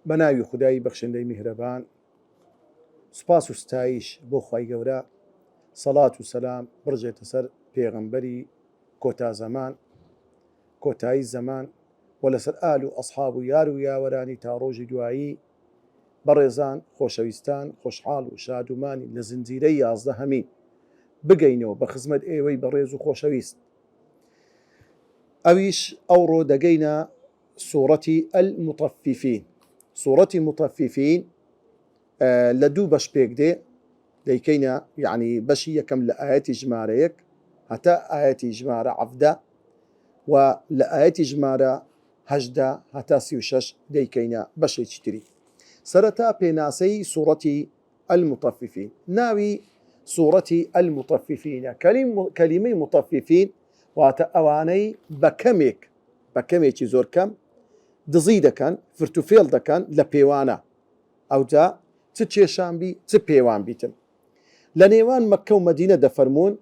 بەناوی خودایی بەخشندەی میهرەبان، سوپاس و ستایش بۆ خوای گەورە، سەڵات و سەلام بڕژێتە سەر پێغەمبەری کۆتا زەمان، کۆتایی زەمان و لەسەر ئال و ئەسحاب و یار و یاوەرانی تا ڕۆژی دوایی. بەڕێزان خۆشەویستان، خۆشحاڵ و شادومانی لە زنجیرەی 11 هەمین بگەینەوە بە خزمەت ئێوەی بەڕێز و خۆشەویست. ئەویش ئەوڕۆ دەگەینە سوورەتی المطففین. سوورەتی مطففین لە دوو بەش پێک دێ، دەیکەینە یعنی بەشی یەکەم لە ئاەتی ژمارە 1 هەتا ئاەتی ژمارە 17 و لە ئاەتی ژمارە 18 هەتا 36 دەیکەینە بەشێکی تری. سەرەتا پێناسەی سوورەتی المطففین. ناوی سوورەتی المطففینە کەلیمەی مطففین واتە ئەوانەی بە کەمێکی زۆر کەم دزی دەکەن، فرتوفێڵ دەکەن لە پێوانە، ئەوجا چ کێشانبی چ پێوان بیتن. لە نێوان مەککە و مەدینە دەفەرمونون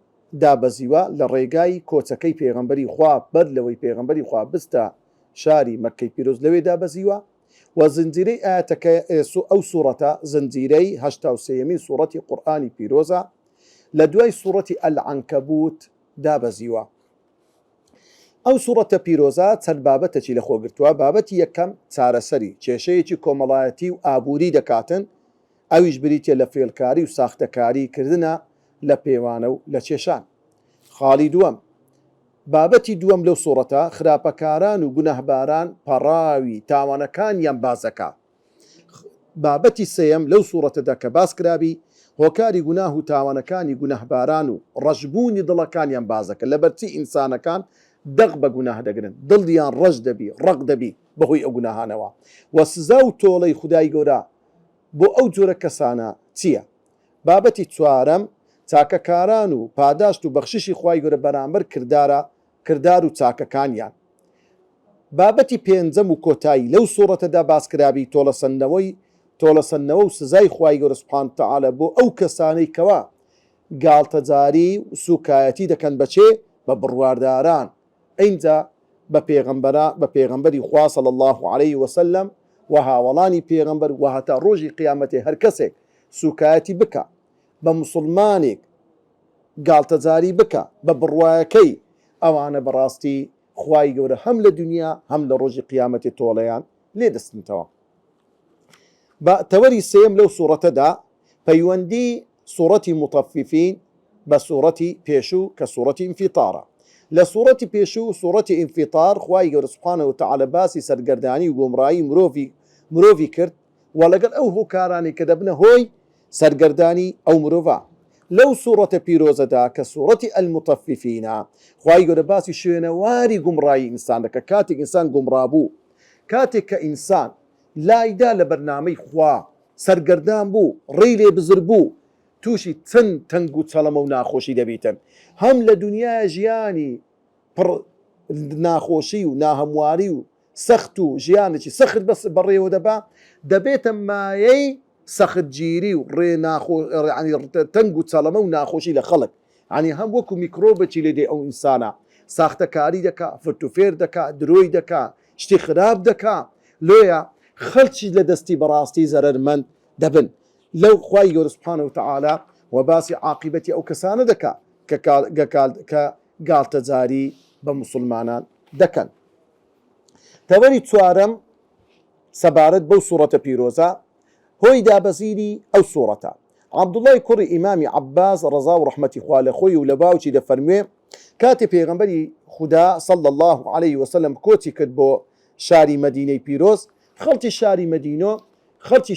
دابەزیوە لە ڕێگای کۆچەکەی پێغەمبەری خوا بەر لەوەی پێغەمبەری خوا بستە شاری مەککەی پیرۆز لەوێ دابەزیوە و زنجیرەی ئاەتەکە ئەو سوورەتە زنجیرەی 83یەمین سوورەتی قورئانی پیرۆزە لە دوای سوورەتی ئەلعنکەبوت دابەزیوە. ئەو سوورەتە پیرۆزە چەند بابەتێکی لەخۆگرتووە. بابەتی یەکەم چارەسەری کێشەیەکی کۆمەڵایەتی و ئابووری دەکاتن، ئەویش بریتە لە فێڵکاری و ساختەکاری کردنە لە پێوانە و لە کێشان. خاڵی دووەم، بابەتی دووەم لەو سوورەتە خراپەکاران و گونەهباران پەڕاوی تاوانەکانیان بازەکە. بابەتی سێیەم لەو سوورەتەدا کە باس کرابی هۆکاری گوناه و تاوانەکانی گونەهباران و ڕەشبوونی دڵەکانیان بازەکە. لەبەرچی ئینسانەکان دەغ بە گوناه دەگرن، دڵیان ڕەش دەبی ڕق دەبی بەهۆی ئەو گوناهانەوە. و سزا و تۆڵەی خودای گەورە بۆ ئەو جۆرە کەسانە چییە؟ بابەتی چوارەم چاکەکاران و پاداشت و بەخششی خوای گەورە بەرامبەر کردار و چاکەکانیان. بابەتی پێنجەم و کۆتایی لەو سوورەتەدا باسکرابی تۆڵەسەندنەوە و سزای خوای گەورە سوبحانەهو وتەعالە بۆ ئەو کەسانەی کەوا گاڵتەجاری و سوکایەتی دەکەن بەچێ بە بڕوارداران. ئەینجا بە پێغەمبەری خوا صلی الله علیه وسلم و هاوڵانی پێغەمبەر و هەتا ڕۆژی قیامەتێ هەر کەسێک سوکایەتی بکە بە موسڵمانێک گاڵتەجاری بکە بە بڕوایەکەی، ئەوانە بەڕاستی خوای گەورە هەم لە دنیا هەم لە ڕۆژی قیامەتی تۆڵەیان لێ دەستنتەوە. بە تەوەری سێم لەو سوورەتەدا پەیوەندی سوورەتی مطففین بە سوورەتی پێشوو کە سوورەتی ئینفیتارە. لە سوورەتی پێشوو سوورەتی ئینفیتار خوای گەورە سوبحانەهو وتەعالە باسی سەرگەردانی و گۆمڕایی مرۆڤی کرد و لەگەڵ ئەو هۆکارانی کە دەبنە هۆی سەرگەردانی ئەو مرۆڤە. لەو سوورەتە پیرۆزەدا کە سوورەتی المطففینە خوای گەورە باسی شوێنەواری گومڕایی ئینسان دەکە. کاتێک ئینسان گومڕابوو، کاتێک کە ئینسان لایدا لە بەرنامەی خوا سەرگەردان بوو، ڕێی لێ بزر بوو، تووشی چەند تەنگ و چەڵەمە و ناخۆشی دەبیتن. هەم لە دنیای ژیانی پڕ ناخۆشی و ناهەمواری و سەخت و ژیانێکی سەخت بەڕێوە دەبێتە مایەی سەختگیری و تەنگ و چەڵەمە و ناخۆشی لە خەڵک. عنی هەم وەکو میکرۆبەکی لێدێ ئەو ئینسانە ساختەکاری دەکا، فرتوفێر دەکا، درۆی دەکا، شتی خراپ دەکا، لۆیە خەڵکی لە دەستی بەڕاستی زەرەرمەند دەبن. لەو خوای گەورە سوبحانەهو وتەعالە و باسی عاقبەتی ئەو کەسانە دەکا کە گاڵتەجاری بە موسڵمانان دەکەن. تەوەری چوارەم سەبارەت بەو سوورەتە پیرۆزە هۆی دابەزیری ئەو سوورەتە. عەبدوڵڵای کوڕی ئیمامی عەباس ڕەزا و ڕەحمەتی خوا لە خۆی و لە باوکی دەفەرموێ کاتێ پێغەمبەری خودا صلی الله علیه وسلم کۆچی کرد بۆ شاری مەدینەی پیرۆز، خەڵکی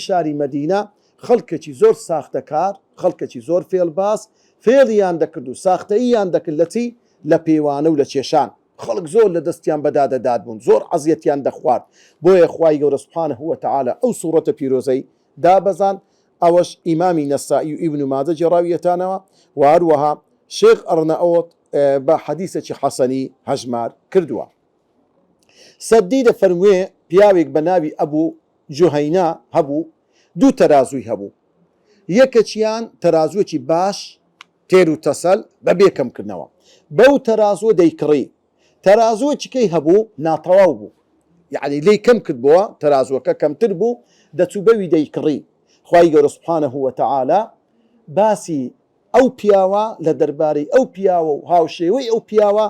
شاری مەدینە خەڵکێکی زۆر ساختەکار، خەڵکێکی زۆر فێڵباز، فێڵیان دەکرد و ساختەییان دەکرد لە چی؟ لە پێوانە و لە کێشان. خەڵک زۆر لە دەستیان بەدادەداد بوون، زۆر عەزیەتیان دەخوارد. بۆیە خوای گەورە سوبحانەهو وتەعالە ئەو سوورەتە پیرۆزەی دابەزان. ئەوەش ئیمامی نەسائی و ئیبن ماجە جێڕاویەتانەوە و هەروەها شێخ ئەڕنەئەوت بە حەدیثێکی حەسەنی هەژمار کردووە. سەدی دەفەرموێ پیاوێک بە ناوی ئەبوو جوهەینا هەبوو، دوو تەرازووی هەبوو، یەکەچیان تەرازووەکی باش تێر و تەسەل بە بێکەمکردنەوە، بەو تەرازووە دەیکڕی. تەرازووەچکەی هەبوو ناتەواو بوو، يعني لي كم كتبوا ترازوك كم تربو دتوبوي ديكري خواي قول سبحانه وتعالى باسي أو بياوا لدرباري أو بياوا هاوشيوي أو بياوا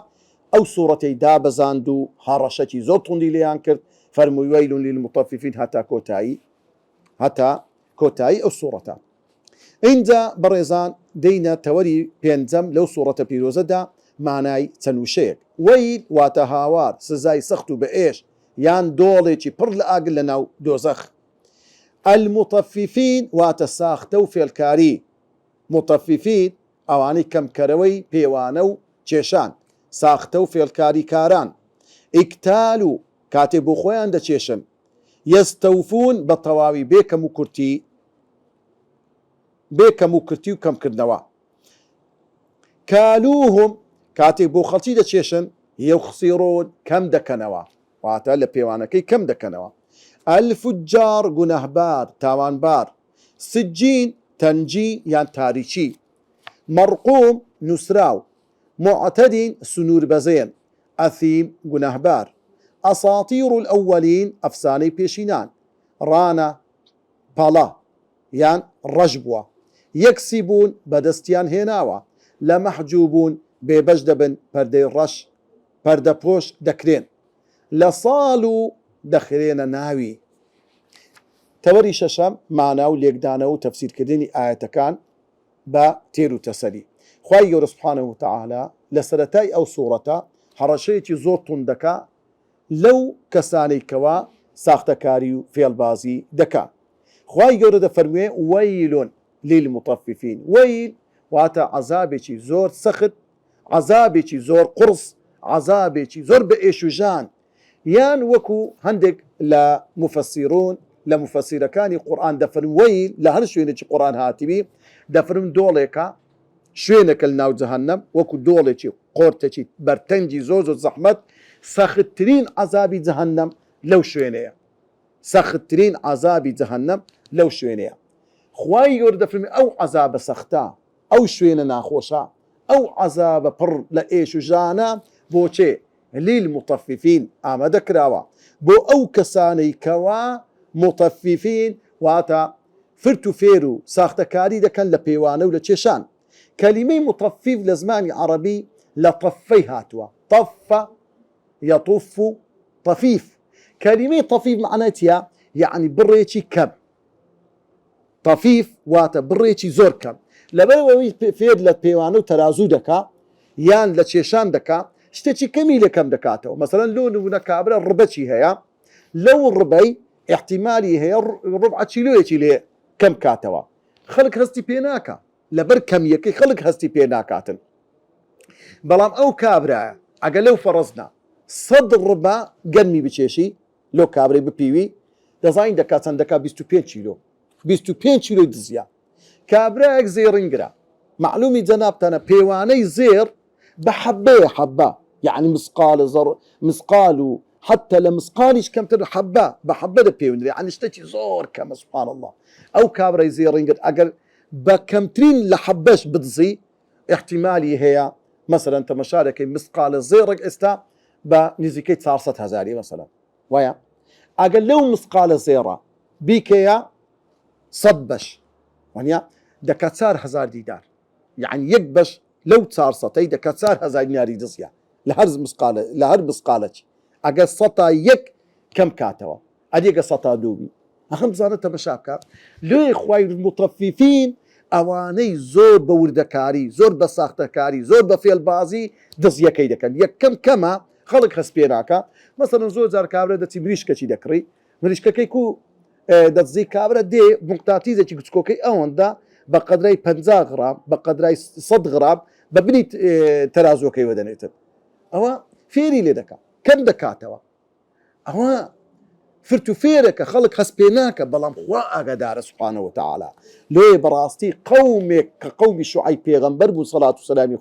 أو سورتي دابزاندو هارشتي زوتون دي ليانكر فرمي ويل للمطففين هتا كوتاي أو سورتا عند بريزان دينا توري بينزم لو سورة بيروزدا معناي تنوشيك ويل واتهاوار سزاي سختو بإيش يان دوليتي پر لآقل لناو دوزخ المطففين واتساختو في الكاري مطففين اواني كم كروي بيوانو تشيشان ساختو في الكاري كاران اكتالوا كاتبو خوان دا تشيشن يستوفون بطواوي بيكم وكرتي وكم كرنوا كالوهم كاتبو خلطي دا تشيشن يخسرون كم دكنوا واتا لبيوانكي كم دكنوا الفجار جنهبار تاوانبار سجين تنجي يعني تاريخي مرقوم نسراو معتد سنور بزين أثيم جنهبار أساطير الأولين أفساني بيشينان رانا بالا يعني رجبوة يكسبون بدستيان هناوا لمحجوبون ببجدبن بردي الرش برد بوش دكرين لصالوا دخرين ناوي توري ششم معناه ليقدانه وتفسير كدني آية كان با تيرو تسلي خواهي سبحانه وتعالى لسرتاي أو صورتا حرشيتي زورتون دكا لو كساني كوا ساختكاريو في البازي دكا خواهي يورد فرمي ويل للمطففين ويل واتا عذابيتي زور سخت عذابيتي زور قرص عذابيتي زور بإيشوجان يان وكو هندك لمفسر كان قرآن دفن ويل لهر شوينك قرآن هاتبي دفرم دوليكا شوينك الناو جهنم وكو دوليكي قورتكي برتنجي زوزو زحمت ساخترين عذابي جهنم لو شوينيا ساخترين عذابي جهنم لو شوينيا خواي يورد فرمي او عذاب سختا او شوينة ناخوشا او عذاب بر لأيشو جانا بوچي للمطففين آمد كراوا بو او كساني كوا مطففين واتا فرتو فيرو ساختكاري دكان لبيوانه ولتشيشان كلمة مطفف لزمان عربي لطفي هاتوا طف يطف طفيف كلمة طفيف معناتها يعني بريتي كم طفيف واتا بريتي زور كم لبروي فير لبيوانه ترازو دكا يان لتشيشان دكا شتي كمي لكم دكاتو مثلا لون ونكابره الربتشي هيا لو الربي احتمالي هي ربع كيلو يجي كم كاتوا خلق هستي بيناكا لبر كم يكي خلق هستي بيناكاتن بلام او كابرا اقل لو فرضنا صدر ربع قرمي بشيشي لو كابري ببيوي دزاين دكاتن دكا 25 كيلو 25 كيلو دزيا كابرا زيرنجرا معلومي جنابتنا بيواني زير بحبه حبه يعني مسقال حتى لمسقاليش كم تر حبه بحبه بيون يعني اشتكي زور كما سبحان الله او كابرا يزيرنجر اقل بكمترين لحبش بتزي احتمالي هي مثلا انت مشاركي مسقال الزيرق استا بنزيكي صارصت هزاري مثلا ويا اقل لو مسقال الزيرة بيكيا صدبش ونيا دكاتار هزار ديدار يعني يكبش لو تصارصتي دكاتار هزار ناري دزيا لهر مسقالتي اقل سطا يك كم كاتوا اديك سطا دوبي اهم زانتا مشاكا لو اخوي المطففين اواني زور بوردكاري زور بساختكاري زور بفيل بازي دزيا كيدكن يك كما خلق هسبيناكا مثلا زور زار كابرا دتي مريشكا تشي دكري مريشكا كيكو دزي كابرا دي مقطاتيزه تشكوكي اوندا بقدري 50 غرام بقدري 100 غرام ببني ترازو كي ودنيت او فيري لدكا كم دكاتوا او فرتو فيرك خلق هسبيناك بلام خواء قدار سبحانه وتعالى ليه براستي قومك كقوم شعيب بيغمبر بو صلاة وسلام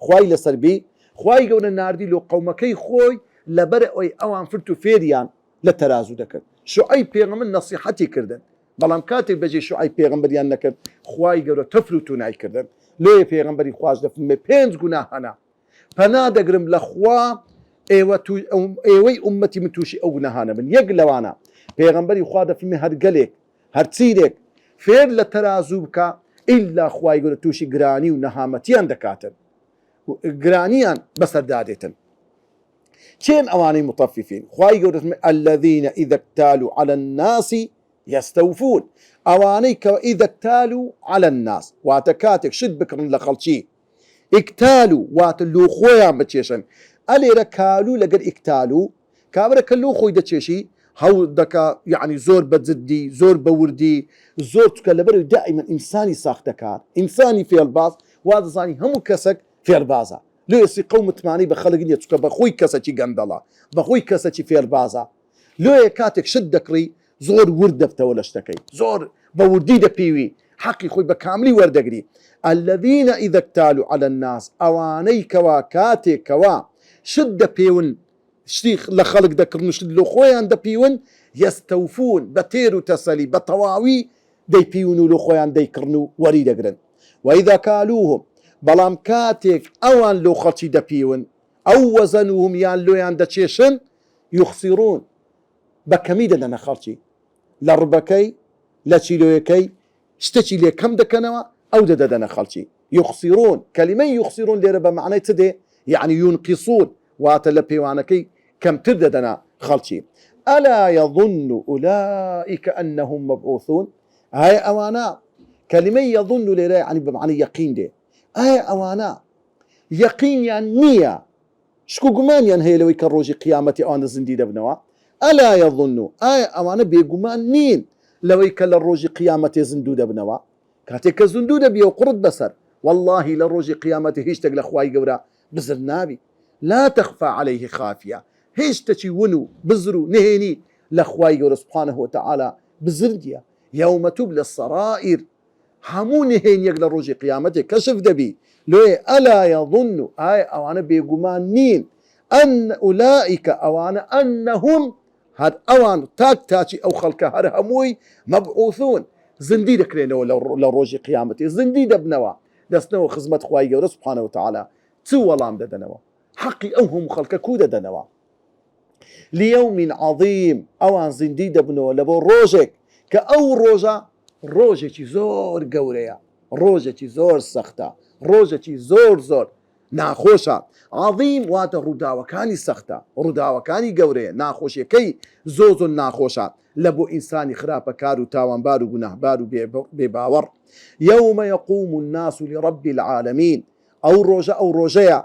خواي لسربي خواي قونا الناردي لو قومكي خوي لبرأوي اوان فرتو فيريان لترازو دكت شعيب بيغمبر نصيحتي كردن بلام كاتب بجي شعيب بيغمبر يان نكرد خواي قونا تفلو ناي كردن ليه بيغمبري خواج دفن مي بينز قناهنا فنادقرم لخوا ئێوەی ئومەتی من تووشی ئەو گوناهانە بن. یەک لەوانە پێغەمبەری خوا دەفەرمێ هەرگەلێک هەر چیرێک فێر لە تەرازوو بکە ئیلا خوای گەورە تووشی گرانی و نەهامەتیان دەکاتن، گرانیان بەسەردادێتن. چێن ئەوانەی مطففین؟ خوای گەورە دەفەرمێ الذين إذا اكتالوا على الناس يستوفون، ئەوانەی کە إذا اكتالوا على الناس واتە کاتێک شت بکڕن لە خەڵکی، ئیکتالو واتە لۆ خۆیان بچێشن. ئەلێرە کالو لەگەر ئیکتالو کابرە کە لۆ خۆی دەچێشی هەوڵ دەکا، یعنی زۆر بە جددی، زۆر بە وردی، زۆر چکە لەبەرەوەی دائیمەن ئینسانی ساختەکار، ئینسانی فێڵباز وا دەزانی هەموو کەسێک فێڵبازە. لێ ئێستی قەومتمانی بە خەڵک نییە، چکە بەخۆی کەسێکی گەندەڵە، بەخۆی کەسێکی فێڵبازە. لێیە کاتێک شت دەکڕی زۆر ورد دەبتەوە لە شتەکەی، زۆر بە وردی دەپێوی، حەقی خۆی بە کاملی وەردەگری. الذين إذا اكتالوا على الناس، ئەوانەی کەوا کاتێکەوە شت دەپێون، شتی لە خەڵک دەکردن، شت لە خۆیان دەپیون، یەستەوفون بە تێر و تەسەلی بە تەواوی دەیپیون و لە خۆیان دەیکردن و وەری دەگرن. وإذا كالوهم، بەڵام کاتێک ئەوان لۆ خەڵکی دەپیون، ئەو وەزەنوهم یان لۆیان دەچێشن، یوخسیرون بە کەمی دەدەنە خەڵکی، لە ڕبەکەی لە چیلۆیەکەی شتێکی لێ کەم دەکەنەوە، ئەو دەدەنە خەڵکی. یوخسیرون، کەلیمەی یوخسیرون لێرە بە معنای چ دێ؟ یعنی یونقیسون، واتە لە پەیوانەکەی کەمتر دەدەنە خەڵکی. ئەلا يظن أولئك أنهم مبعوثون، هاي ئەوانە کەلیمەی يظن لێرە یعنی بە معنای یەقین دێ، ئایا ئەوانە یەقینیان نییە، شک و گومانیان هەیە لەوەی کە ڕۆژی قیامەتی ئەوانە زیندی دەبنەوە؟ ئەلا يظن، ئایا ئەوانە بێگومان نین لەوەی کە لە ڕۆژی قیامەتێ زیندوو دەبنەوە؟ کاتێک کە زیندوو دەبی و قڕت بەسەر، واللهی لە ڕۆژی قیامەتی هیچ شتێک لە خوای گەورە بزر نابی، لا تخفى عليه خافیە، هیچ شتێکی ون و بزر و نهێنی لە خوای گەورە سبحانه وتعالى بزر نییە. یومە تبلی السرائر، هەموو نهێنیەک لە ڕۆژی قیامەتێک کەشف دەبی. لێ ئەلا يظن، ئایا ئەوانە بێگومان نین، ئەن ئولائیکە ئەوانە ئەنەهم، هەر ئەوان تاک تاچی ئەو خەڵکە هەر هەمووی مەبعوثون، زندی دەکرێنەوە لە ڕۆژی قیامەتی، زندی دەبنەوە، دەستنەوە خزمەت خوای گەورە سبحانه وتعالى. چ وەڵام دەدەنەوە؟ حەقی ئەو هەموو خەڵکە کو دەدەنەوە. لیەوم عەظیم، ئەوان زندی دەبنەوە لە بۆ ڕۆژێک کە ئەو ڕۆژە ڕۆژێکی زۆر گەورەیە، ڕۆژێکی زۆر سەختە، ڕۆژێکی زۆر زۆر ناخۆشە. عەظیم واتە ڕووداوەکانی سەختە، ڕووداوەکانی گەورەیە، ناخۆشیەکەی زۆر زۆر ناخۆشە لە بۆ ئینسانی خراپەکار و تاوانبار و گوناهبار و بێباوەڕ. یومە یەقوم الناس لرب العالمین، ئەو ڕۆژە ئەو ڕۆژەیە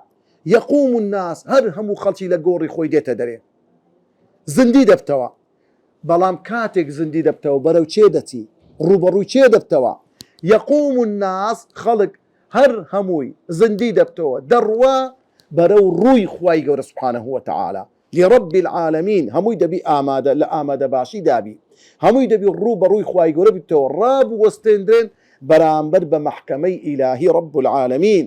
یەقوم الناس، هەر هەموو خەڵکی لە گۆڕی خۆی دێتە دەرێ، زندی دەبتەوە. بەڵام کاتێک زندی دەبتەوە بەرەو چێ دەچی؟ ڕوبەڕووی چێ دەبتەوە؟ یەقوم الناس، خەڵک هەر هەمووی زندی دەبتەوە، دەڕوا بەرەو ڕووی خوای گەورە سبحانه وتعالى لرب العالمین، هەمووی دەبی ئامادە لە ئامادە باشی دابی، هەمووی دەبی ڕوو بەڕووی خوای گەورە بیتەوە، ڕابوەستێنرێن بەرامبەر بە مەحکەمەی ئیلاهی رب العالمین.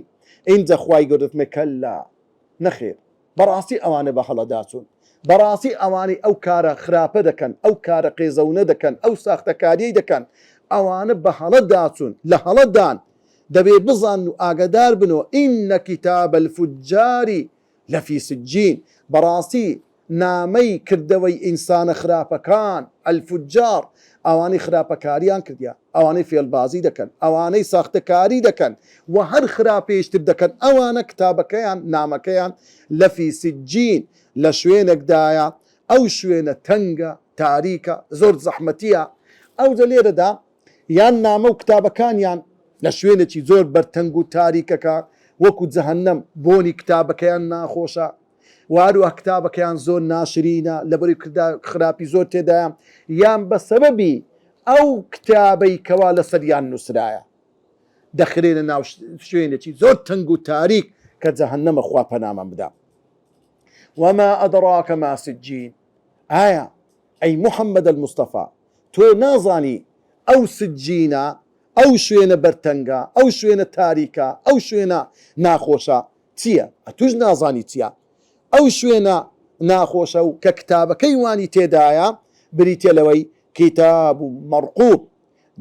اینجا خوای گەورە دەفەرمێ کەلا، نەخێر، بەڕاستی ئەوانە بە هەڵەداچوون، بەڕاستی ئەوانەی ئەو کارە خراپە دەکەن، ئەو کارە قێزەونە دەکەن، ئەو ساختەکاریەی دەکەن، ئەوانە بە هەڵەداچوون، لە هەڵەدان. دەبێ بزان و ئاگدار بنەوە ئینە کتاب الفجاری لەفی سجین، بەڕاستی نامەی کردەوەی ئینسانە خراپەکان، الفجار، ئەوانەی خراپەکاریان کردیا، ئەوانەی فێڵبازی دەکەن، ئەوانەی ساختەکاری دەکەن و هەر خراپێشتر دەکەن، ئەوانە کتابەکەیان نامەکەیان لەفی سجین، لە شوێنێکدایە، ئەو شوێنە تەنگە، تاریکە، زۆر زەحمەتیە. ئەو لێرەدا یان نامە و کتابەکانیان لە شوێنێکی زۆر بەرتەنگ و تاریکەکە، وەکو جەهەنەم بۆنی کتابەکەیان ناخۆشە، واروە کتابەکەیان زۆر ناشرینە لەبەری خراپی زۆر تێدایە، یان بە سەبەبی ئەو کتابەی کەوا لەسەریان نووسرایە دەخرێنە ناو شوێنێکی زۆر تەنگ و تاریک کە جەهەنەمە خوا پەنامان بدا. وما أدراك ما سجين، ئایا ئەی محەممەد المستەفا تۆ نازانی ئەو سجینە، ئەو شوێنە بەرتەنگە، ئەو شوێنە تاریکە، ئەو شوێنە ناخۆشە چییە؟ توش نازانی چییە؟ ئەو شوێنە ناخۆشە و کە کتابەکەی وانی تێدایە بریتێلەوەی کتاب و مەرقوب،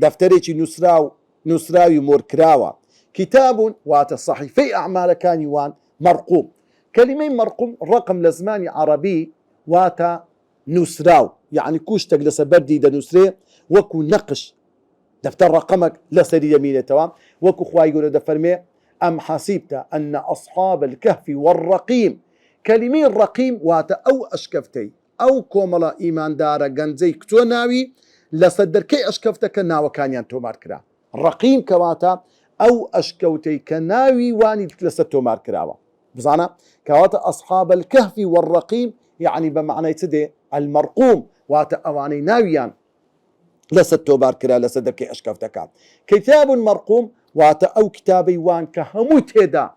دەفتەرێکی نووسراوی مۆرکراوە. کتابون واتە سەحیفەی ئەعمالەکانی وان، مەرقوب كلمة مرقوم رقم لزماني عربي واتا نوسراو يعني كوشتك لسبردي دا نوسري وكو نقش دفتر رقمك لسري يمينه تمام وكو خواي يقول دفرمي أم حسبت أن أصحاب الكهف والرقيم كلمة الرقيم واتا أو أشكفتي أو كوملا إيمان دارا جنزي كتو ناوي لصدر كي أشكفتك ناو كان ينتو ماركرا رقيم كواتا أو أشكوتي كناوي واني لستو ماركراوا بزانا كواتا أصحاب الكهف والرقيم يعني بمعنى تدي المرقوم واتا أواني ناويان لستو ماركرا لصدر كي أشكفتك كتاب مرقوم واتا أو كتابي وان كهمو تيدا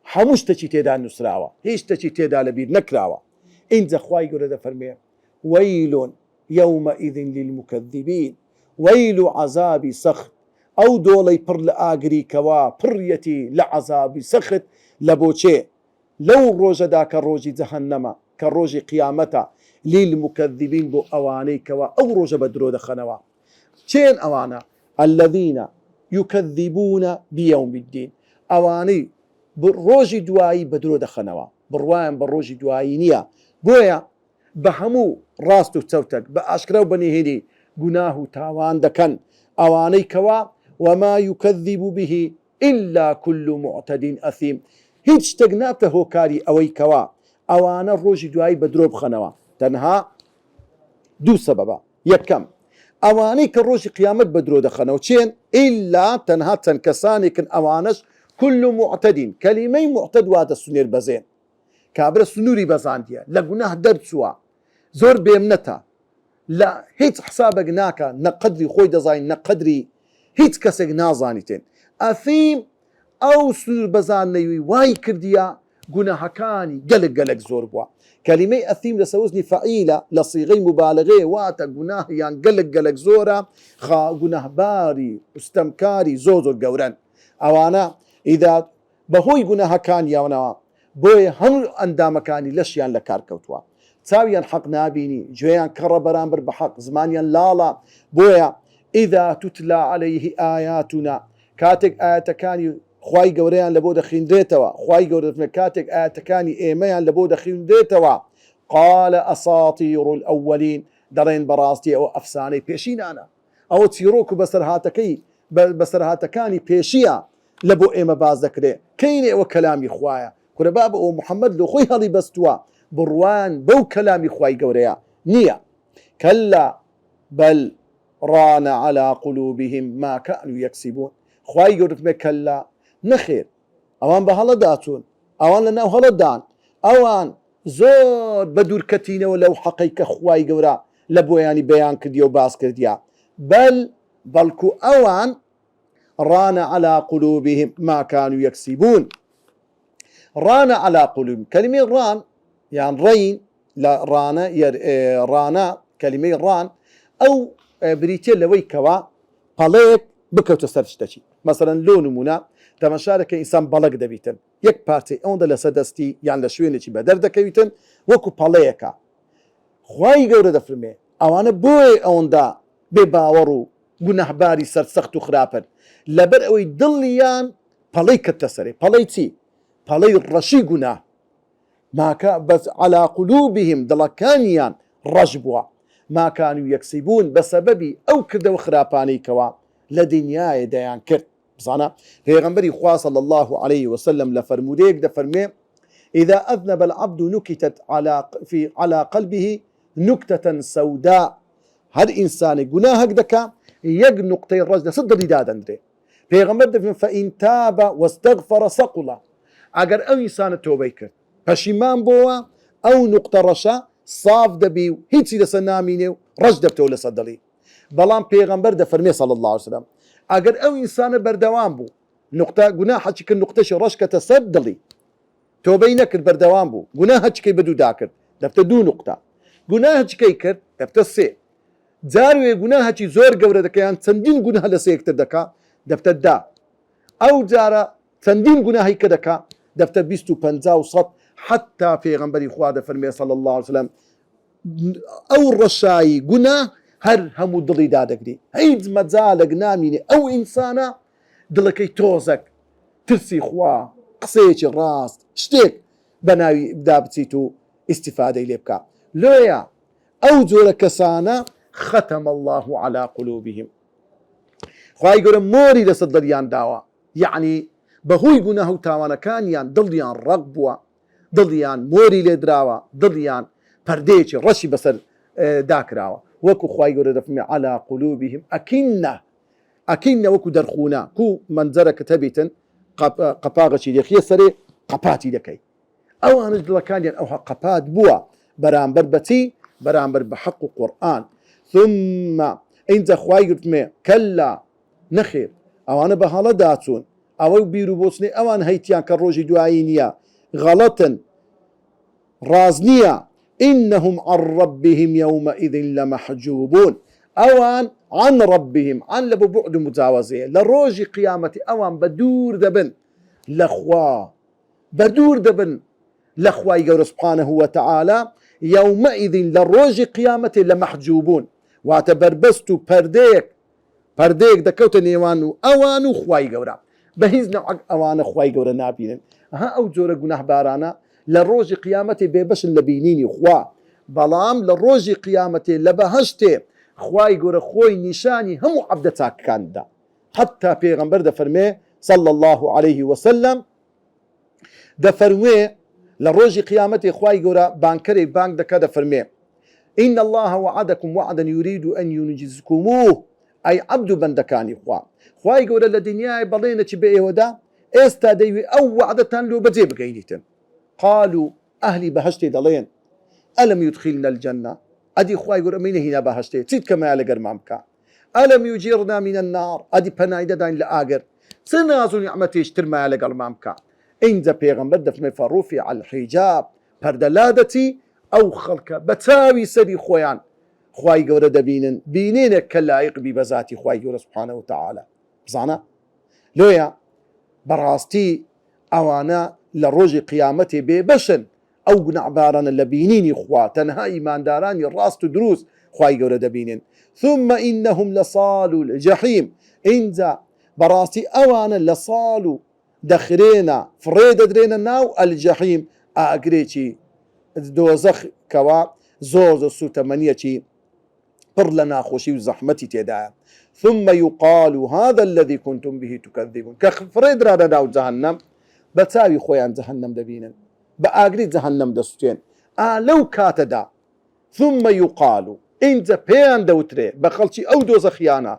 حموش تشي تيدا نسراوا هيش تشي تيدا لبير نكراوا إن زخواي يقول هذا فرمي ويل يومئذ للمكذبين ويل عذاب سخط أو دولي پر لآقري كوا پريتي لعذاب سخط لبوچه لو روج داك الروج جهنم كالروج قيامتا للمكذبين بو أواني كوا أو روج بدرو دخنوا چين أوانا الذين يكذبون بيوم الدين أواني بروج دوائي بدرو دخنوا بروان بروج دوائي نيا بويا بهمو راستو توتك بأشكرو بنيهني قناه تاوان دكن أواني كوا وما يكذب به إلا كل معتد أثيم هيج تقناته هوكاري أوي كوا أوانا الروج دوائي بدرو بخنوا تنها دو سببا يكم أواني كالروج قيامت بدرو دخنوا چين إلا تنها تنكساني كن أوانش كل معتد كلمة معتد وهذا السنير بزين كابر سنوري بزاندية لقناه درسوا زور بيمنتا لا هيت حسابك ناكا نقدري خوي دزاين نقدري هيت كسك نازانيتين أثيم أو سنور بزان نيوي واي كرديا قناه كاني قلق زور بوا كلمة أثيم لسوزني فعيلة لصيغي مبالغة واتا قناه يعني قلق زورا خا قناه باري استمكاري زوزور قوران أوانا إذا بهوي قناه كان يونا بوي هم اندامكاني لشيان لكار كوتوا تساويا حق نابيني جويان كرر برامبر بحق زمانيا لالا بويا إذا تتلى عليه آياتنا كاتك آياتكاني خواي قوريان لبودا خيندريتوا خواي قوريان كاتك آياتكاني إيميان لبودا خيندريتوا قال أساطير الأولين درين براستي أو أفساني بيشين أنا أو تيروكو بسرهاتكاني بيشيا لبو إيما باز ذكري كيني وكلامي خوايا كنا بابا ومحمد لو خوي هذي بستوا بروان بو كلامي خواي قوريا نية كلا بل ران على قلوبهم ما كانوا يكسبون خواي قورتنا كلا نخير اوان بهلا داتون اوان لنا هلا دان اوان زور بدور كتينة ولو حقيقة خواي قورا لبو يعني بيان كديو باس كرديا بلكو اوان ران على قلوبهم ما كانوا يكسبون ران على قلوب كلمة ران يعني رين لا رانا رانا كلمة ران أو بريتيل لوي كوا باليك بكوت سرشتشي مثلا لون منا تمشارك إنسان بلق دبيتن يك بارتي أون دل سدستي يعني لشوينة شي بدر دكويتن وكو باليكا خواي جورة دفرمي أو أنا بوي أون دا بباورو جناح باري سرسختو خرابن لبر أوي دليان باليك التسري باليتي بالي الرشي قناه ما كان بس على قلوبهم دلكانيان رجبوا ما كانوا يكسبون بسبب أو كردوا خراباني كوا لدنيا ديان كرد بصانا پیغمبري خواه صلى الله عليه وسلم لفرموديك دفرمي إذا أذنب العبد نكتت على قلبه نكتة سوداء هذا إنسان قناهك دكا يق نقطي الرجل صدر دادا دري پیغمبر دفرمي فإن تاب واستغفر سقلا اگر او انسان توبه کرد پشیمان بوا او نقطه رشا صاف دبی هیچی لسا نامینه رج دبتو لسا دلی بلان پیغمبر ده فرمی صلی الله علیه وسلم اگر او انسان بردوام بو نقطه گناه چی که نقطه ش رش کت سر دلی توبه نکرد بردوام بو گناه چی که بدو دا کرد دبت دو نقطه گناه چی که کرد دبت سه جاروی گناه چی زور گوره دکه یان چندین گناه لسه یکتر دکا دبت دا او جارا چندین گناهی که دکا دفتر 25 وسط حتى في غنبري خواد فرمي صلى الله عليه وسلم او الرشاي قنا هر همو دلي دادك دي هيد مزالق ناميني او انسانا دلكي توزك ترسي خوا قصيش الراس شتيك بەناوی بدا بچیت و ئیسیفادەی لێ بکە. لۆیە ئەو جۆرە کەسانە ختم الله على قلوبهم، خوای گەورە مۆری لەسەر دڵیان داوە، یعنی بەهۆی گوناه و تاوانەکانیان دڵیان ڕق بووە، دڵیان مۆری لێ دراوە، دڵیان پەردەیەکی ڕەشی بەسەر داکراوە، وەکو خوای گەورە دەفەرمێ على قلوبهم ئەکینە وەکو دەرخونە کو منجەرەکە هەبیتن قەپاغەکی لێخیە سەرێ قەپاتی دەکەی، ئەوانش دڵەکانیان ئەوها قەپات بووە بەرامبەر بەچی بەرامبەر بە حەق و قورئان. ثم ئینجا خوای گوتمێ کەلا نەخێر ئەوانە بە هەڵە داچوون، ئەوە بیر و بۆچنەی ئەوان هەیتیان کە ڕۆژی دوایی نییە، غەڵەتن ڕاز نییە، ئینەهم عن ربهم يومئذ لمحجوبون، ئەوان عن ربهم عن لە بۆ بوعد و مجاوزەیە، لە ڕۆژی قیامەتی ئەوان بە دوور دەبن لە خوا، بە دوور دەبن لە خوای گەورە سبحانه وتعالى، يومئذ لە ڕۆژی قیامەتی لمحجوبون، واتە بربەست و پەردەیەک دەکەوتە نێوان و ئەوان و خوای گەورە، بە هیچ نەوعەک ئەوانە خوای گەورە نابینن. ئەو جۆرە گوناهبارانە لە ڕۆژی قیامەتی بێبەشن لە بینینی خوا، بەڵام لە ڕۆژی قیامەتێ لە بەهەشتێ خوای گەورە خۆی نیشانی هەموو عەبدە چاکەکاندا. حتا پێغەمبەر دەفەرمێ صلى الله عليه وسلم، دەفەرمێ لە ڕۆژی قیامەتێ خوای گەورە بانکەرێک بانگ دەکا دەفەرمێ إن الله وعدكم وعدا يريد أن ينجزكموه، أي عبد بندكاني خوای گەورە لە دنیای بەڵێنەی بە ئێوەدا ئێستا دەیوێ ئەو وعدەتان لۆ بەجێ بگەینیتن. قالوا ئەهلی بەهەشتێ دەڵێن ئەلم يدخلنا الجنة، ئەدی خوای گەورە ئەمەی نەهێنا بەهەشتێ چیت کەمایە لەگەرمان بکە، ئەلم يجيرنا من النار، ئەدی پەنای دەداین لە ئاگەر، چ ناز و نیعمەتێش ترمایە لەگەڵمان بکە. ئینجا پێغەمبەر دەفەرمێ فەڕوفع الحجاب، پەردە لادەچی، ئەو خەڵکە بە چاوی سەری خۆیان خوای گەورە دەبینن، بینێنێک کە لایق بی بە ذاتی خوای گەورە سبحانه وتعالى. بزانە لۆیە بەڕاستی ئەوانە لە ڕۆژی قیامەتێ بێبەشن، ئەو گوناحبارانە لە بینینی خوا، تەنها ئیماندارانی ڕاست و دروست خوای گەورە دەبینن. ثم إنهم لصالوا الجحيم، اینجا بەڕاستی ئەوانە لە ساڵ و دەخرێنە فڕێ دەدرێنە ناو ئەلجەحیم، ئاگرێکی دۆزەخ کەوا زۆر سوتەمەنیەکی پڕ لە ناخۆشی و زەحمەتی تێدایە. ثم يقال هذا الذي كنتم به تكذبون، کە فڕێ درانە ناو جەهەنەم بە چاوی خۆیان جەهەنەم دەبینن، بە ئاگری جەهەنەم دەسوتێن. لەو کاتەدا ثم يقال، اینجا پێیان دەوترێ بە خەڵکی ئەو دۆزەخیانە،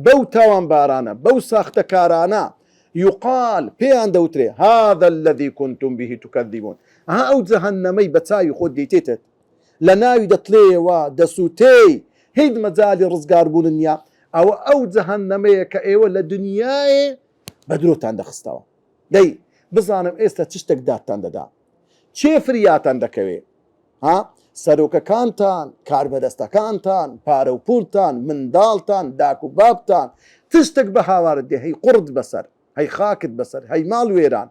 بەو تاوانبارانە، بەو ساختەکارانە، يقال پێیان دەوترێ هذا الذي كنتم به تكذبون، ئەو جەهەنەمەی بە چاوی خۆت دەیتێتت، لە ناوی دەتڵێەوە دەسووتەی، هیچ مەجالی ڕزگاربوون نییە، ئەو جەهەنەمەیە کە ئێوە لە دنیاێ بە درۆتان دەخستەوە. دەی بزانم ئێستا چ شتێک دادتان دەدا، چێ فریاتان دەکەوێ؟ سەرۆکەکانتان، کاربەدەستەکانتان، پارە و پولتان، منداڵتان، داک و بابتان، تشتێک بە هاوارت دێ، هەی قورد بەسەر، هەی خاکت بەسەر، هەی ماڵ وێران.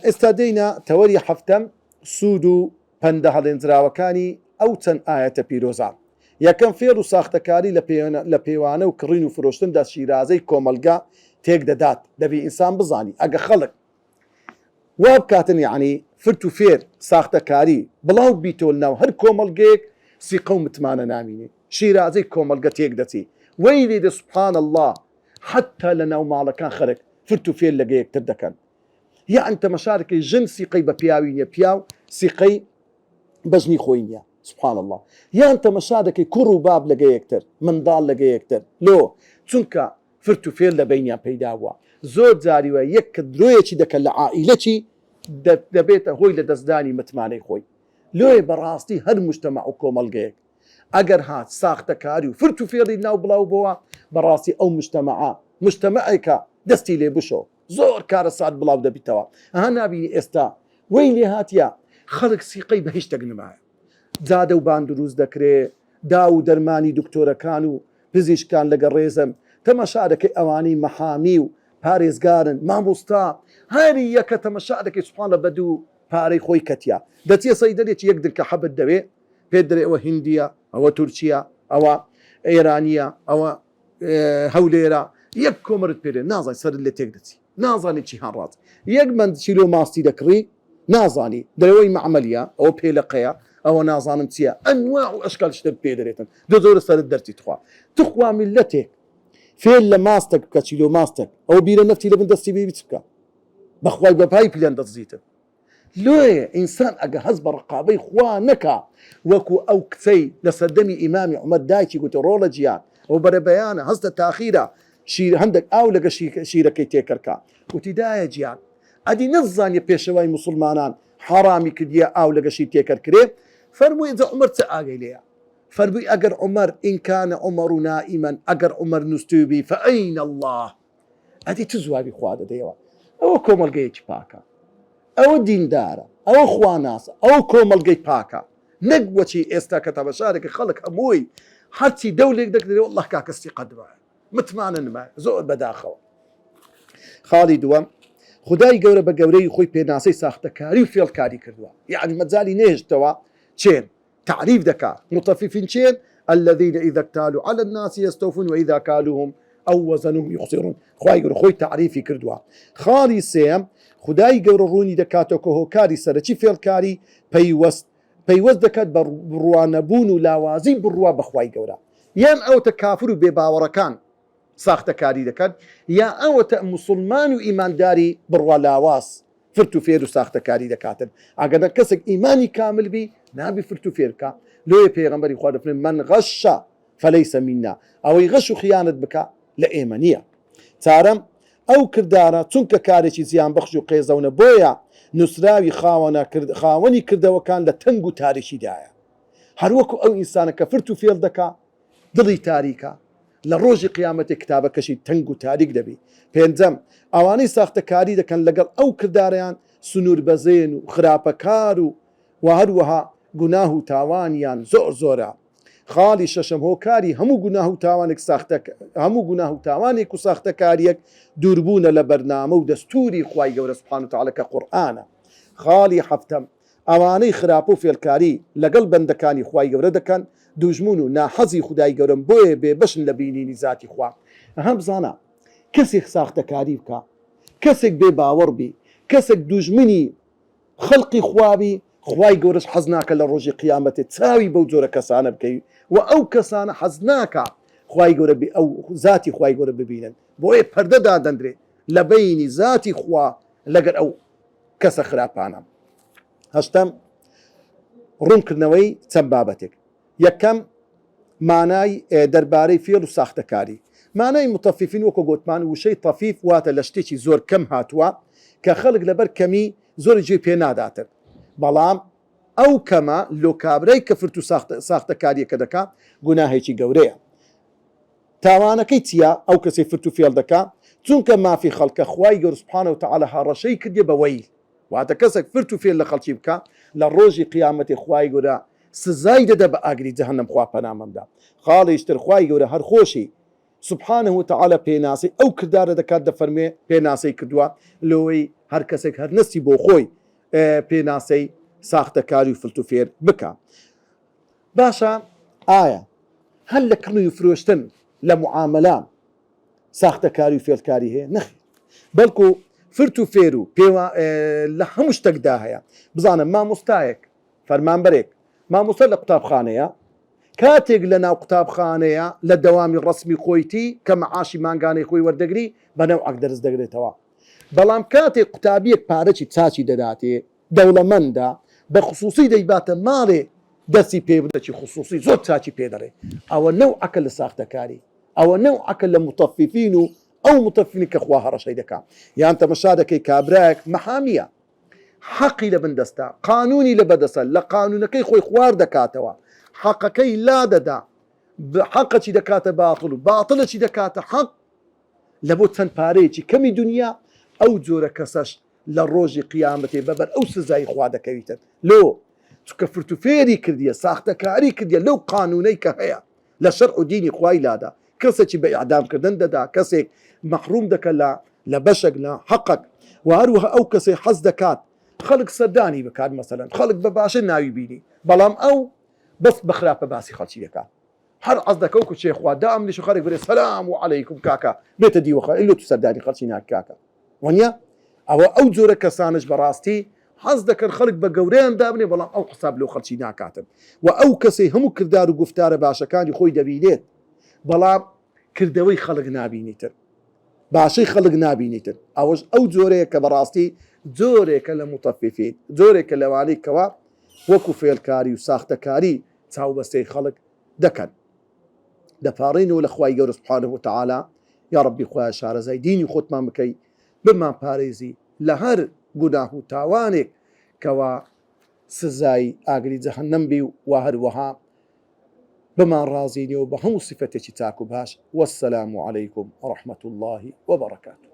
ئێستا دەینە تەوەری هەفتەم، سوود و پەندە هەڵێنجراوەکانی ئەو چەند ئاەتە پیرۆزان. یەکەم فێر و ساختەکاری لە پێوانە و کڕین و فرۆشتندا شیرازەی کۆمەلگا تێک دەدات، دەبی ئینسان بزانی ئەگە خەڵک وا بکاتن، یعنی فرت و فێر ساختەکاری بڵاو بیتۆ ناو هەر کۆمەلگەیەک سیقە و متمانە نامینێ، شیرازەی کۆمەلگە تێک دەچی، وەی لێدە سوبحان الله، حتا لە ناو ماڵەکان خەرک فرت و فێر لەگە یەکتر دەکەن. یان تەمەشارێکی ژن سیقەی بە پیاوی نییە، پیاو سیقەی بەژنی خۆی نییە، سبحان الله. یان تەمەشارێکی کوڕ و باب لەگە یەکتر، منداڵ لەگە یەکتر، لۆ چونکە فرت و فێر لە بینیان پەیدا بووە. زۆر جاریوە یەک کە درۆیەکی دەکەن لە عائیلەکی دەبێتە هۆی لە دەستدانی متمانەی خۆی. لۆیە بەڕاستی هەر مجتەمع و کۆمەڵگەیەک ئەگەر هات ساختەکاری و فرت و فێری ناو بڵاو بووە، بەڕاستی ئەو مجتەمعێکە دەستی لێ بشۆ، زۆر کارە سات بڵاو دەبیتەوە. نابینی ئێستا وەی لێ هاتیە خەڵک سیقەی بە هیچ شتێک نمایە، جادە و بان دروست دەکرێ، دا و دەرمانی دکتۆرەکان و پزیشکان لەگە ڕێزم، تەمەشارەکەی ئەوانەی مەحامی و پارێزگارن، مامۆستا، هەری یەکە تەمەشارەکەی سوبحانە بەدوو پارەی خۆی کەتیە، دەچێ سەیدەرێکی یەک دکە حەبت دەوێ، پێ دەرێ ئەوە هیندیە، ئەوە تورکیە، ئەوە ئێرانیە، ئەوە هەولێرە، یەک کۆمەرت پێرێ، نازای سەرت لێ تێک دەچی. نازانی چی هەڕات یەک من چیلۆ ماستی دەکڕی نازانی دەرەوەی معمەلیە ئەوە پێلەقەیە ئەوە نازانم چییە ئەنواع و ئەشکال شتە پێ دەرێتن زۆرە سەرت دەرچی تخوا میلەتێک فێر لە ماستێک بکە چیلۆ ماستێک ئەو بیرە نەفتی لە بن دەستی بێ بچ بکە بەخوای بەپای پلان دەزیتن لۆیە ئینسان ئەگە هەز بە ڕقابەی خوا نەکا وەکو ئەو کچەی لە سەردەمی ئیمامی عومەر دایکی گوتە ڕۆڵە گیان ئەو بەرە بەیانە هەستە تاخیرە هەندێک ئاو لەگە شیرەکەی تێکەرکە وتیدایە گیان ئەدی نەزانیە پێشەوای مسلمانان حرامی کردیە ئاو لەگە شی تێکەر فەرمووی جا عومەر چه ئاگەی لێیە فەرمووی ئەگەر عومەر ئینکانە عومەر و نائیمەن ئەگەر عومەر نووسبی فەئەین الله ئەدی چ زوابی خوا دەدەیەوە ئەوە کۆمەلگەیەکی پاکە ئەوە دیندارە ئەوە خواناسە ئەوە کۆمەلگەی پاکە نەک وەچی ئێستا کە تەمەشارێکی خەڵک هەمووی هەرچی دەولێک دەکرێت والله کاکەستی قەدرە متمانە نمە زۆر بەداخەوە خاڵی دووەم خدای گەورە بە گەورەی خۆی پێناسەی ساختەکاری و فێڵکاری کردووە یعنی مەجای نێژتەوە چێن تعریف دەکات مطففین چێن الذين إذا اكتالوا على الناس يستوفون وإذا كالوهم أو وزنهم يخسرون خدای گەورە خۆی تعریفی کردووە خاڵی سێم خدای گەورە ڕوونی دەکاتەوە کە هۆکاری سەرەکی فێڵکاری پەیوەست دەکات بە بڕوانەبوون و لاوازی بڕوا بەخوای گەورە یان ئەوتە کافر و بێباوەڕەکان ساختەکاری دەکات یا ئەوەتە مسلمان و ئیمانداری بڕوا لاواز فرت و فێر و ساختەکاری دەکاتن ئەگەر کەسێک ئیمانی کامل بی نابی فرت و فێرکە لۆیە پێغەمبەری خوا دەفرێن من غەشە فەلەیسە مینا ئەوەی غەش و خیانەت بکە لە ئێمە نییە چارەم ئەو کردارە چونکە کارێکی زیان بەخش و قێزەونە بۆیە نووسراوی خاوەنی کردەوەکان لە تەنگ و تاریشیدایە هەروەکو ئەو ئینسانە کە فرت و فێڵ دەکا دڵی تاریکە لە ڕۆژی قیامەتی کتابەکەشی تەنگ و تاریک دەبی پێنجەم ئەوانەی ساختەکاری دەکەن لەگەڵ ئەو کرداریان سنوور بەزێن و خراپەکار و هەروەها گوناه و تاوانیان زۆر زۆرە خاڵی شەشەم هۆکاری هەموو گوناه و تاوانێک و ساختەکاریەک دووربوونە لە بەرنامە و دەستوری خوای گەورە سوبحانه و تەعالە کە قورئانە خاڵی هەفتەم ئەوانەی خراپە و فێڵکاری لەگەڵ بەندەکانی خوای گەورە دەکەن دوژمون و ناحەزی خدای گەورەم بۆیە بێبەشن لە بینینی ذاتی خوا هەم بزانە کەسێک ساختەکاری بکە کەسێک بێ باوەڕ بی کەسێک دوژمنی خەڵقی خوابی خوای گەورەش حەز ناکە لە ڕۆژی قیامەتێ چاوی بەو جۆرە کەسانە بکەی و ئەو کەسانە حەز ناکە خوای گەورە ئەو ذاتی خوای گەورە ببینن بۆیە پەردەدا دەندرێ لە بینی ذاتی خوا لەگەر ئەو کەسە خراپانە هەشتم ڕوونکردنەوەی چەند بابەتێک یەکەم مانای دەربارەی فێڵ و ساختەکاری مانای متەفیفین وەکو گوتمان وشەی تەفیف واتە لە شتێکی زۆر کەم هاتووە کە خەڵک لەبەر کەمی زۆری گوێ پێ ناداتن بەڵام ئەو کەمە لۆکابرەی کە فرت و ساختەکاریەکە دەکات گوناهێکی گەورەیە تاوانەکەی چییە ئەو کەسی فرت و فێڵ دەکات چونکە مافی خەڵکە خوای گەورە سوبحانه و تەعالە هاڕەشەی کردێ بەوەی واتە کەسێک فرت و فێڵ لە خەڵکی بکە لە ڕۆژی قیامەتی خوای گەورە سزای دەدە بە ئاگری جەهەنەم خوا پەنامەمدا خاڵیشتر خوای گەورە هەر خۆشی سبحانه و تعالى پێناسی ئەو کردارە دەکات دەفەرمێ پێناسەی کردووە لەوەی هەر کەسێک هەر نەستی بۆ خۆی پێناسەی ساختەکاری و فلتوفێر بکە باشە ئایا هەر لە کڕی و فرۆشتن لە معاملان ساختەکاری و فێڵکاری هەیە نەخێر بەڵکو فرت و فێر و لە هەموو شتێکدا هەیە بزانم مامۆستایەک فەرمانبەرێک مامۆستا لە قوتابخانەیە کاتێک لە ناو قوتابخانەیە لە دەوامی ڕسمی خۆیتی کە مەعاشی مانگانەی خۆی وەردەگری بەنەوعەک دەرس دەگرێتەوە بەڵام کاتێک قوتابیەک پارەی چاچی دەداتێ دەوڵەمەندە بە خصوصی دەیباتە ماڵێ دەستی پێ بدەچی خصوصی زۆر چاچی پێدەڕێ ئەوە نەوعەکە لە ساختەکاری ئەوە نەوعەکە لە متەفیفین و ئەو متەفیفینی کە خوا هەڕەشەی دەکات یان تەمەشا دەکەی کابرایەک مەحامیە حەقی لە بندەستا قانونی لە بەدەسە لە قانونەکەی خۆی خوار دەکاتەوە حەقەکەی لا دەدا حەقەچی دەکاتە باتڵ و باتڵەچی دەکاتە حەق لە بۆ چەند پارەیەکی کەمی دنیا ئەو جۆرە کەسەش لە ڕۆژی قیامەتێ بەبەر ئەو سزای خوا دەکەویتن لۆ چکە فرت و فێری کردیە ساختەکاری کردیە لەو قانونەی کە هەیە لە شەرع و دینی خوای لادا کەسێکی بە ئیعدامکردن دەدا کەسێک مەحروم دەکە لە بەشێک لە حەقەک و هەروەها ئەو کەسێک حەز دەکات خەڵک سەردانی بکات مەسەلەن خەڵک بە باشە ناوی بینی بەڵام ئەو بەس بەخراپە باسی خەڵکی دەکات هەر عەز دەکە و کوچێ خوا دامنیش و خەڵک بڵێ سەلام و عەلەیکوم کاکە بێتە دیوەخە ئیلۆ تو سەردانی خەڵکی ناک کاکە وانە ئەو جۆرە کەسانش بەڕاستی حەز دەکەن خەڵک بە گەورەیان دابنێ بەڵام ئەو حساب لەو خەڵکی ناکاتن و ئەو کەسەی هەموو کردار و گفتارە باشەکانی خۆی دەبینێت بەڵام کردەوەی خەڵک نابینیتر باشەی خەڵک نابینیتر ئەوەش ئەو جۆرەیە کە بەڕاستی جۆرێکە لە متەفیفین جۆرێکە لەوانەی کەوا وەکو فێلکاری و ساختەکاری چاوبەستەی خەڵک دەکەن دەپاڕینەوە لە خوای گەورە سوبحانەه وتەعالا یا ڕەبی خۆیان شارەزای دینی خۆتمان بکەی بمان پارێزی لە هەر گوناه و تاوانێک کەوا سزای ئاگری جەهەنەم بی و هەروەها بمان ڕازینەوە بە هەموو صفەتێکی چاک و باش وەسسەلام عەلەیکم وەڕەحمەتوڵڵاهی وەبەڕەکاتوه